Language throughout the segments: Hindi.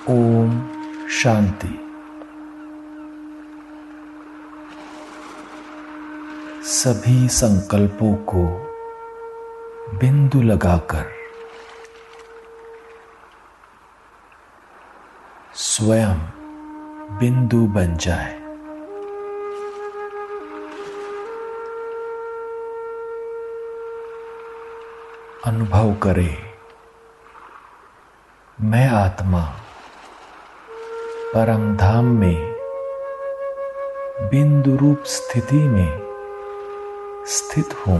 ओम शांति। सभी संकल्पों को बिंदु लगाकर स्वयं बिंदु बन जाए। अनुभव करे, मैं आत्मा परम धाम में बिंदु रूप स्थिति में स्थित हूं।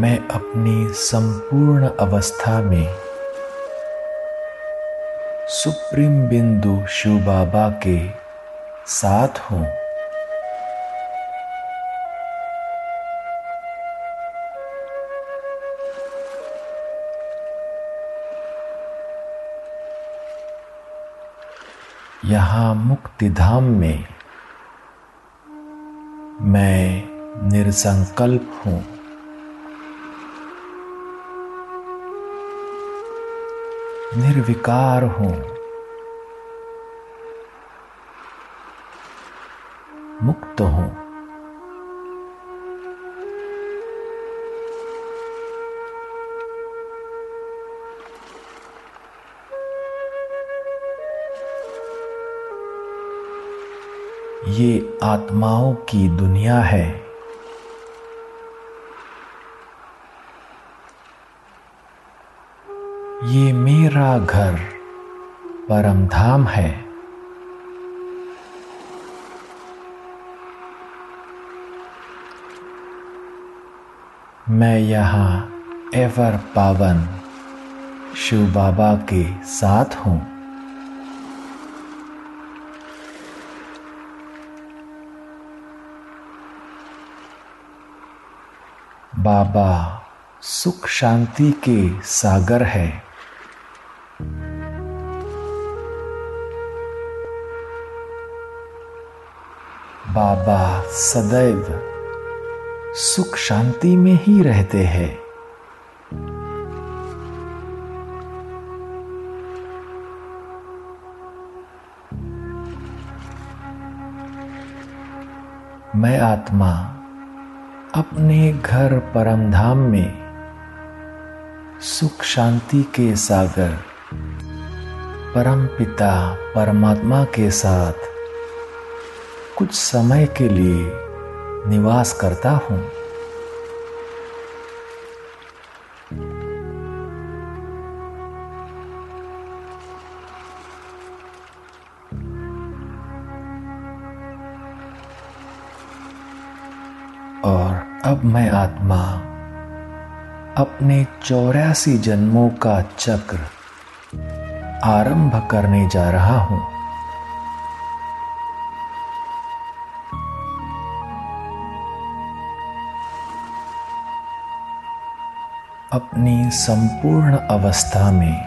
मैं अपनी संपूर्ण अवस्था में सुप्रीम बिंदु शिव बाबा के साथ हूं। यहाँ मुक्तिधाम में मैं निरसंकल्प हूं। निर्विकार हूं। मुक्त हूं। ये आत्माओं की दुनिया है। ये मेरा घर परम धाम है। मैं यहाँ एवर पावन शिव बाबा के साथ हूँ। बाबा सुख शांति के सागर है। बाबा सदैव सुख शांति में ही रहते हैं। मैं आत्मा अपने घर परमधाम में सुख शांति के सागर परम पिता परमात्मा के साथ कुछ समय के लिए निवास करता हूं। और अब मैं आत्मा अपने 84 जन्मों का चक्र आरंभ करने जा रहा हूं। अपनी संपूर्ण अवस्था में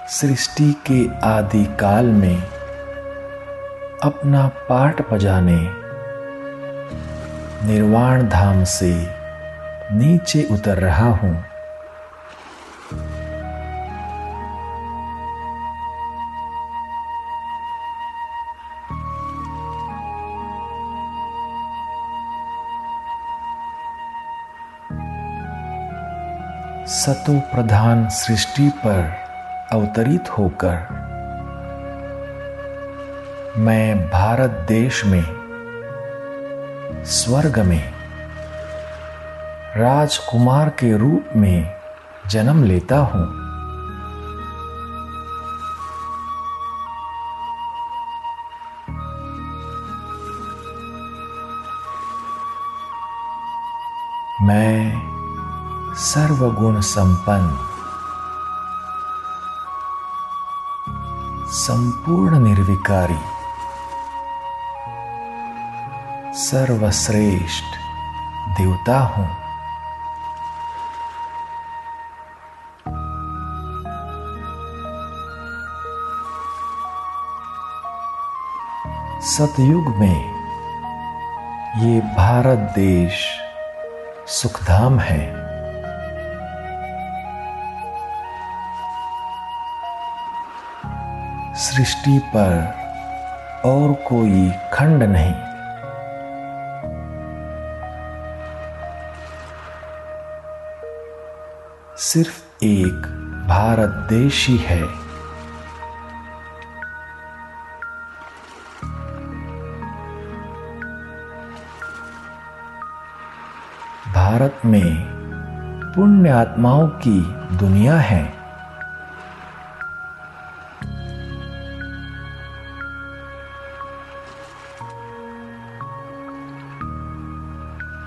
सृष्टि के आदि काल में अपना पाठ बजाने निर्वाण धाम से नीचे उतर रहा हूं। सतो प्रधान सृष्टि पर अवतरित होकर मैं भारत देश में स्वर्ग में राजकुमार के रूप में जन्म लेता हूं। मैं सर्वगुण संपन्न संपूर्ण निर्विकारी सर्वश्रेष्ठ देवता हूं। सतयुग में ये भारत देश सुखधाम है। सृष्टि पर और कोई खंड नहीं। सिर्फ एक भारत देश ही है। भारत में पुण्य आत्माओं की दुनिया है।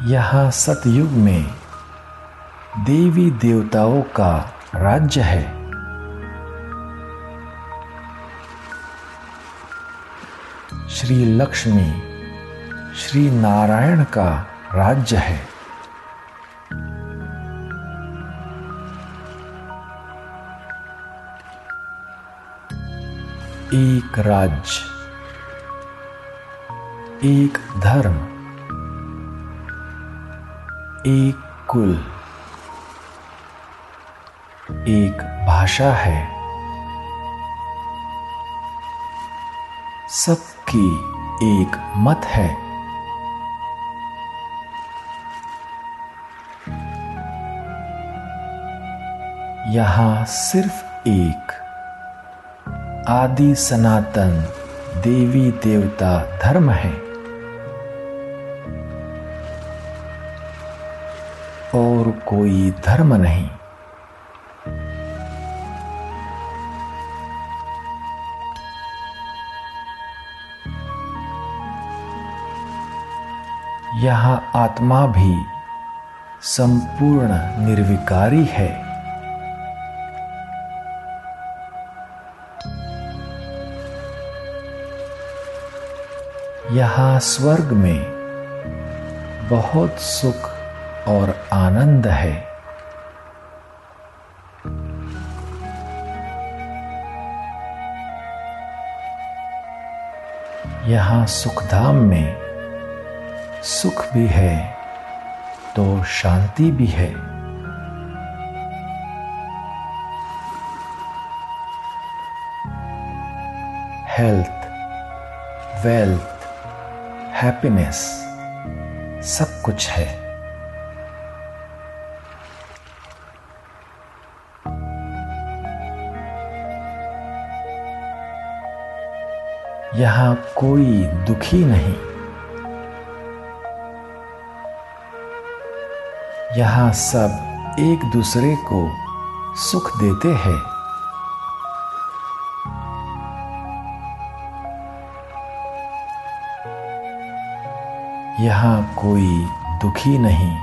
यहाँ सतयुग में देवी देवताओं का राज्य है। श्री लक्ष्मी श्री नारायण का राज्य है। एक राज्य, एक धर्म, एक कुल, एक भाषा है। सबकी एक मत है। यहाँ सिर्फ एक आदि सनातन देवी देवता धर्म है और कोई धर्म नहीं। यहाँ आत्मा भी संपूर्ण निर्विकारी है। यहाँ स्वर्ग में बहुत सुख और आनंद है। यहाँ सुखधाम में सुख भी है तो शांति भी है। हेल्थ, वेल्थ, हैप्पीनेस सब कुछ है। यहाँ कोई दुखी नहीं। यहाँ सब एक दूसरे को सुख देते हैं। यहाँ कोई दुखी नहीं,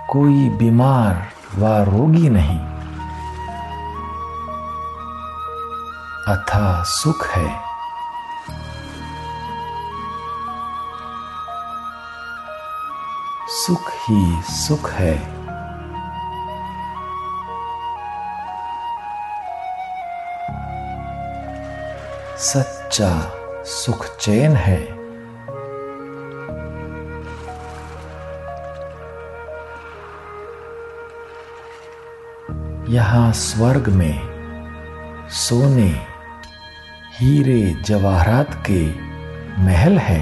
कोई बीमार व रोगी नहीं। अथाह सुख है। सुख ही सुख है। सच्चा सुख चैन है। यहाँ स्वर्ग में सोने, हीरे जवाहरात के महल है।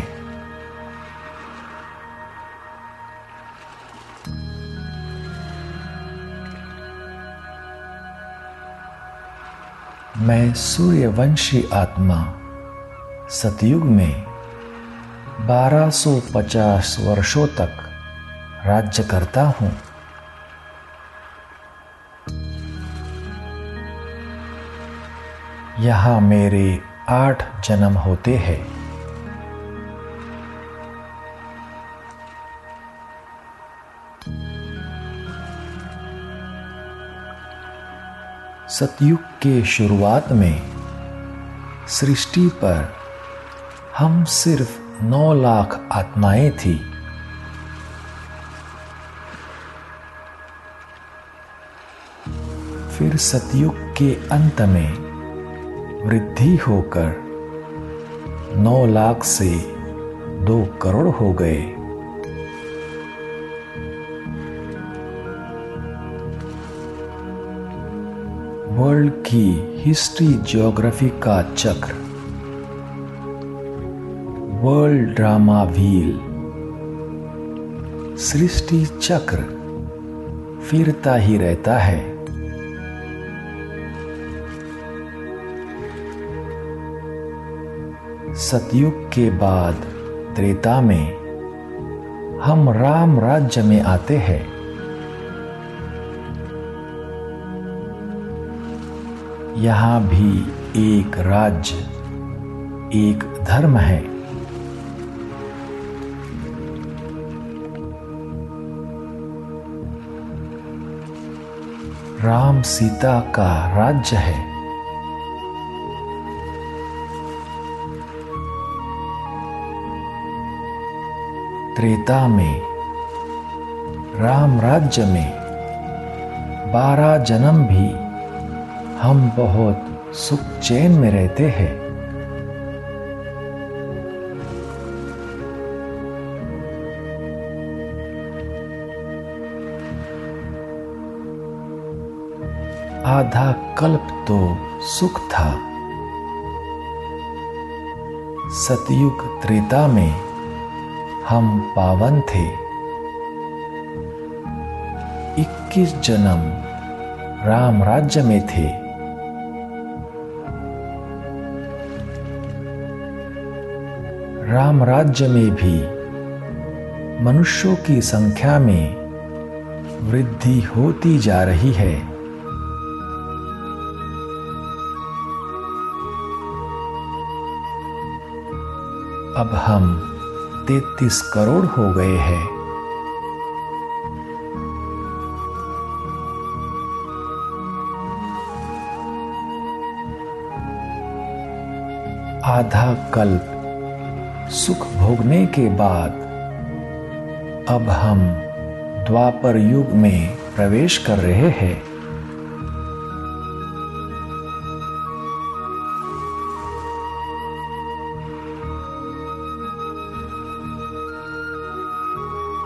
मैं सूर्यवंशी आत्मा सतयुग में 1250 वर्षों तक राज्य करता हूँ। यहाँ मेरे 8 जन्म होते हैं। सतयुग के शुरुआत में सृष्टि पर हम सिर्फ 9 लाख आत्माएं थी। फिर सतयुग के अंत में वृद्धि होकर 9 लाख से 2 करोड़ हो गए। वर्ल्ड की हिस्ट्री ज्योग्राफी का चक्र, वर्ल्ड ड्रामा व्हील, सृष्टि चक्र फिरता ही रहता है। सतयुग के बाद त्रेता में हम राम राज्य में आते हैं। यहां भी एक राज्य, एक धर्म है। राम सीता का राज्य है। त्रेता में राम राज्य में 12 जन्म भी हम बहुत सुख चैन में रहते हैं। आधा कल्प तो सुख था। सतयुग त्रेता में हम पावन थे। 21 जन्म राम राज्य में थे। राम राज्य में भी मनुष्यों की संख्या में वृद्धि होती जा रही है। अब हम 33 करोड़ हो गए हैं। आधा कल्प सुख भोगने के बाद अब हम द्वापर युग में प्रवेश कर रहे हैं।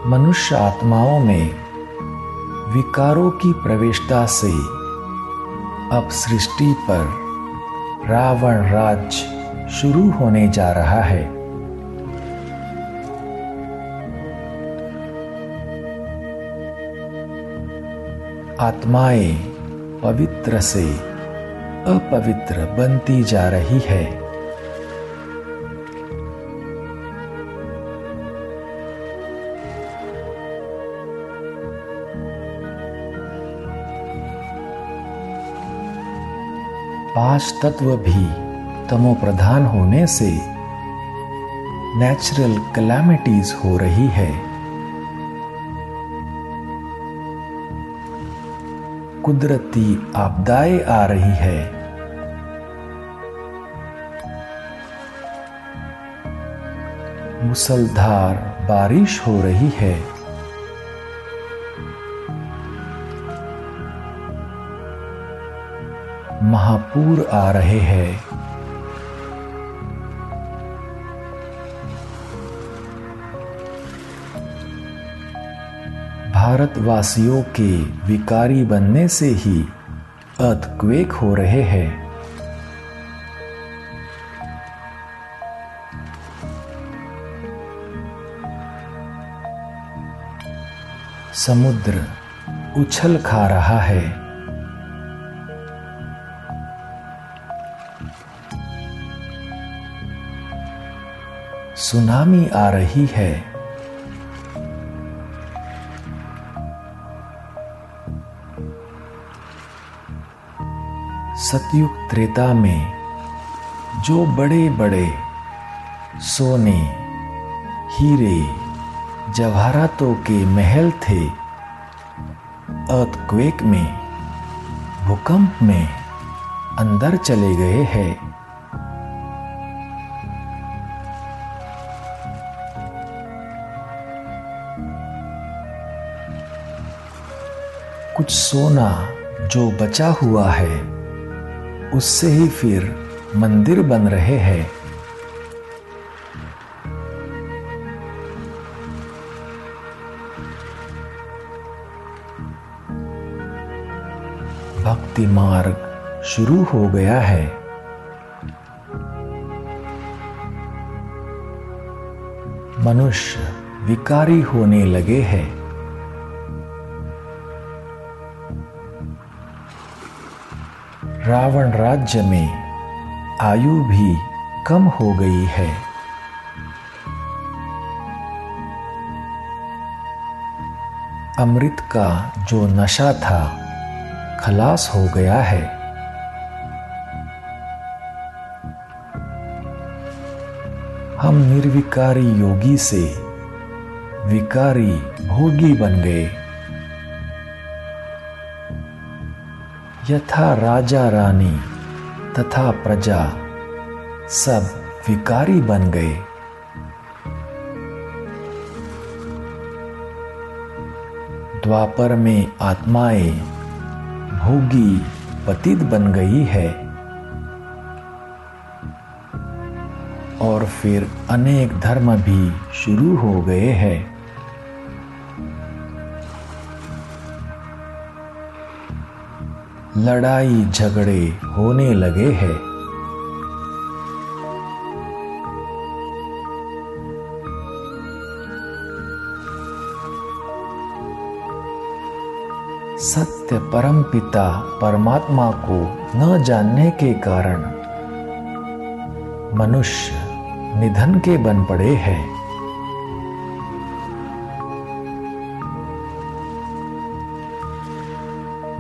मनुष्य आत्माओं में विकारों की प्रवेशता से अब सृष्टि पर रावण राज्य शुरू होने जा रहा है। आत्माएं पवित्र से अपवित्र बनती जा रही है। पांच तत्व भी तमो प्रधान होने से नेचुरल कैलामिटीज हो रही है। कुदरती आपदाएं आ रही है। मूसलधार बारिश हो रही है। महापूर आ रहे हैं। भारतवासियों के विकारी बनने से ही अर्थक्वेक हो रहे हैं। समुद्र उछल खा रहा है। सुनामी आ रही है। सतयुग त्रेता में जो बड़े बड़े सोने, हीरे, जवाहरातों के महल थे, अर्थक्वेक में, भूकंप में अंदर चले गए हैं। कुछ सोना जो बचा हुआ है उससे ही फिर मंदिर बन रहे हैं। भक्ति मार्ग शुरू हो गया है। मनुष्य विकारी होने लगे हैं। रावण राज्य में आयु भी कम हो गई है। अमृत का जो नशा था खलास हो गया है। हम निर्विकारी योगी से विकारी भोगी बन गए। यथा राजा रानी तथा प्रजा सब विकारी बन गए। द्वापर में आत्माएं भोगी पतित बन गई है और फिर अनेक धर्म भी शुरू हो गए हैं। लड़ाई झगड़े होने लगे हैं। सत्य परमपिता परमात्मा को न जानने के कारण मनुष्य निधन के बन पड़े हैं।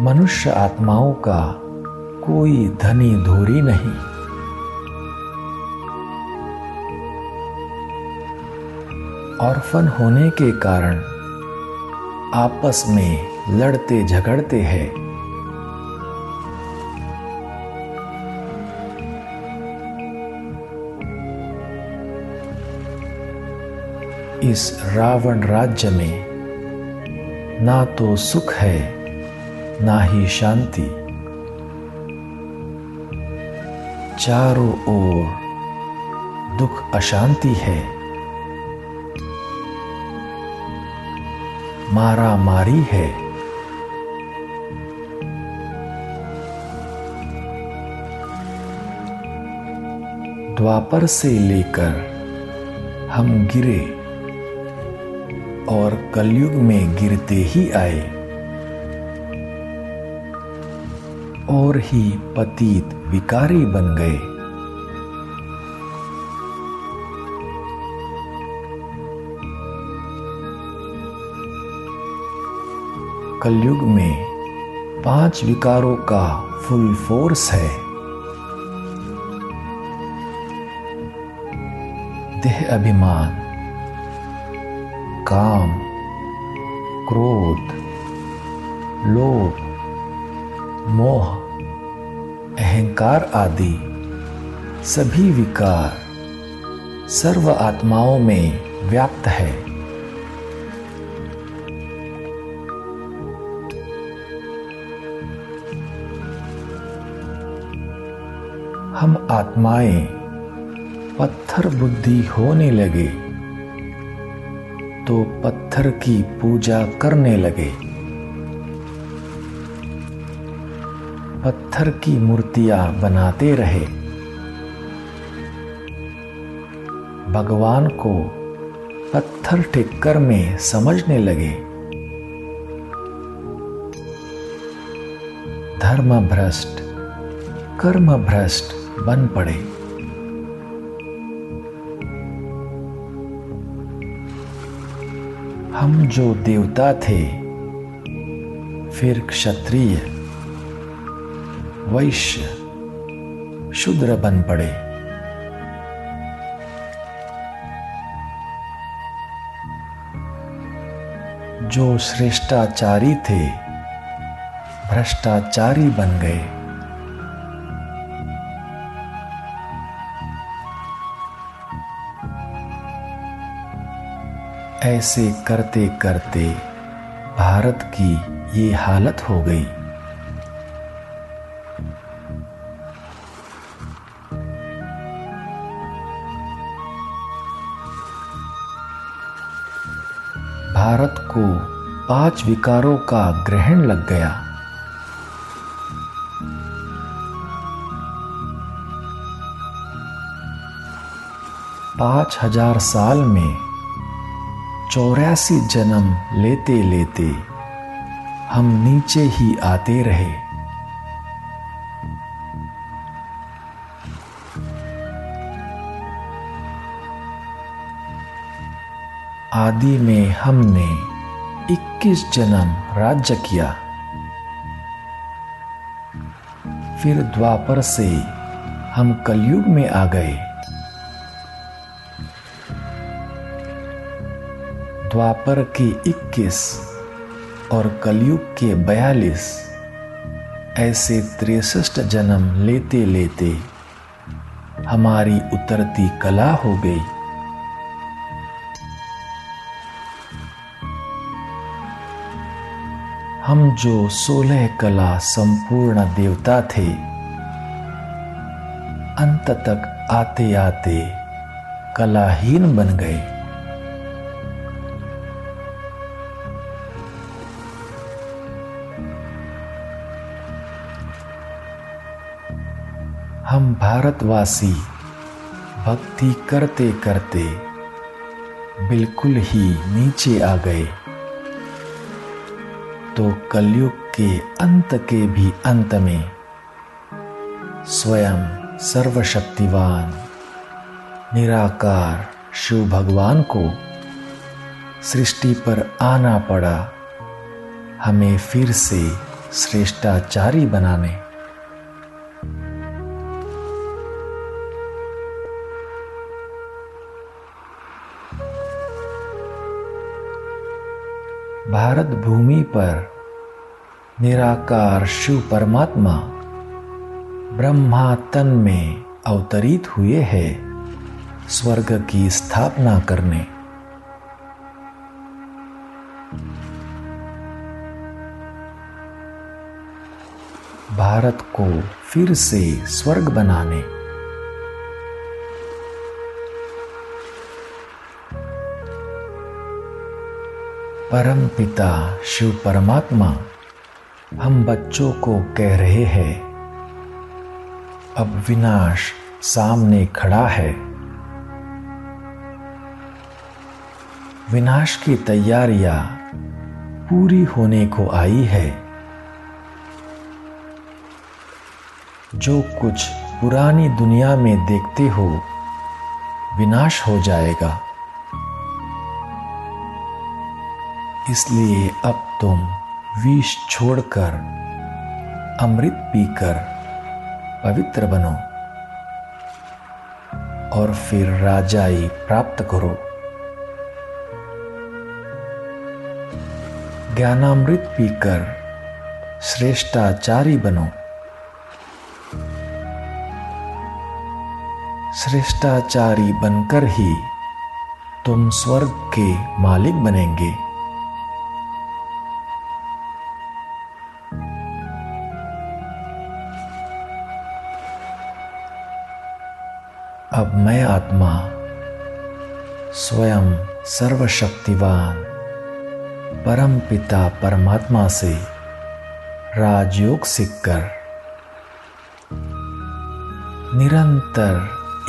मनुष्य आत्माओं का कोई धनी धूरी नहीं। ऑर्फन होने के कारण आपस में लड़ते झगड़ते हैं। इस रावण राज्य में ना तो सुख है ना ही शांति। चारों ओर दुख अशांति है। मारा मारी है। द्वापर से लेकर हम गिरे और कलयुग में गिरते ही आए और ही पतित विकारी बन गए। कलयुग में 5 विकारों का फुल फोर्स है। देह अभिमान, काम, क्रोध, लोभ, मोह, अहंकार आदि सभी विकार सर्व आत्माओं में व्याप्त है। हम आत्माएं पत्थर बुद्धि होने लगे तो पत्थर की पूजा करने लगे। पत्थर की मूर्तियां बनाते रहे। भगवान को पत्थर ठेक्कर में समझने लगे। धर्म भ्रष्ट, कर्म भ्रष्ट बन पड़े। हम जो देवता थे फिर क्षत्रिय, वैश्य, शूद्र बन पड़े। जो श्रेष्ठाचारी थे भ्रष्टाचारी बन गए। ऐसे करते करते भारत की ये हालत हो गई। भारत को 5 विकारों का ग्रहण लग गया। 5000 साल में 84 जन्म लेते लेते हम नीचे ही आते रहे। आदि में हमने 21 जन्म राज्य किया, फिर द्वापर से हम कलयुग में आ गए। द्वापर के 21 और कलयुग के 42, ऐसे 63 जन्म लेते लेते हमारी उतरती कला हो गई। हम जो 16 कला संपूर्ण देवता थे, अंत तक आते आते कलाहीन बन गए। हम भारतवासी भक्ति करते करते बिल्कुल ही नीचे आ गए, तो कलयुग के भी अंत में स्वयं सर्वशक्तिवान निराकार शिव भगवान को सृष्टि पर आना पड़ा, हमें फिर से श्रेष्ठाचारी बनाने। भारत भूमि पर निराकार शिव परमात्मा ब्रह्मा तन में अवतरित हुए हैं स्वर्ग की स्थापना करने। भारत को फिर से स्वर्ग बनाने। परम पिता शिव परमात्मा हम बच्चों को कह रहे हैं, अब विनाश सामने खड़ा है। विनाश की तैयारियां पूरी होने को आई है। जो कुछ पुरानी दुनिया में देखते हो विनाश हो जाएगा, इसलिए अब तुम विष छोड़कर अमृत पीकर पवित्र बनो और फिर राजाई प्राप्त करो। ज्ञानामृत पीकर श्रेष्ठाचारी बनो। श्रेष्ठाचारी बनकर ही तुम स्वर्ग के मालिक बनेंगे। अब मैं आत्मा स्वयं सर्वशक्तिवान परम पिता परमात्मा से राजयोग सीखकर निरंतर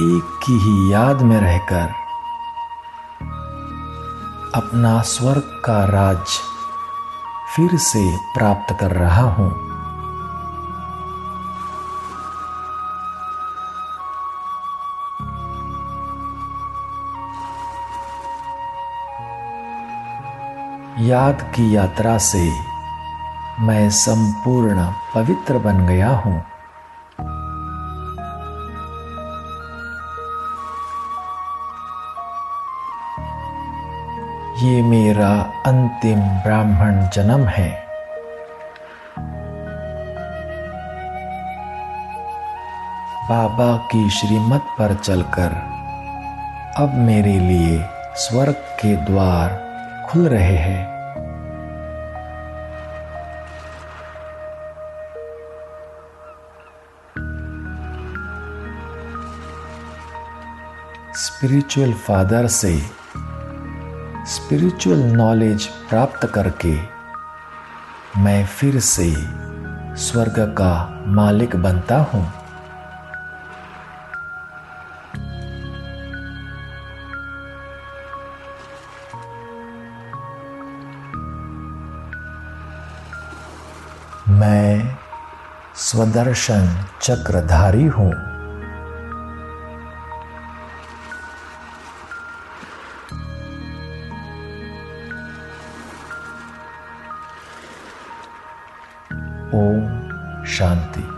एक की ही याद में रहकर अपना स्वर्ग का राज फिर से प्राप्त कर रहा हूं। याद की यात्रा से मैं संपूर्ण पवित्र बन गया हूं। ये मेरा अंतिम ब्राह्मण जन्म है। बाबा की श्रीमत पर चलकर अब मेरे लिए स्वर्ग के द्वार खुल रहे हैं। स्पिरिचुअल फादर से स्पिरिचुअल नॉलेज प्राप्त करके मैं फिर से स्वर्ग का मालिक बनता हूं। मैं स्वदर्शन चक्रधारी हूँ। ओम शांति।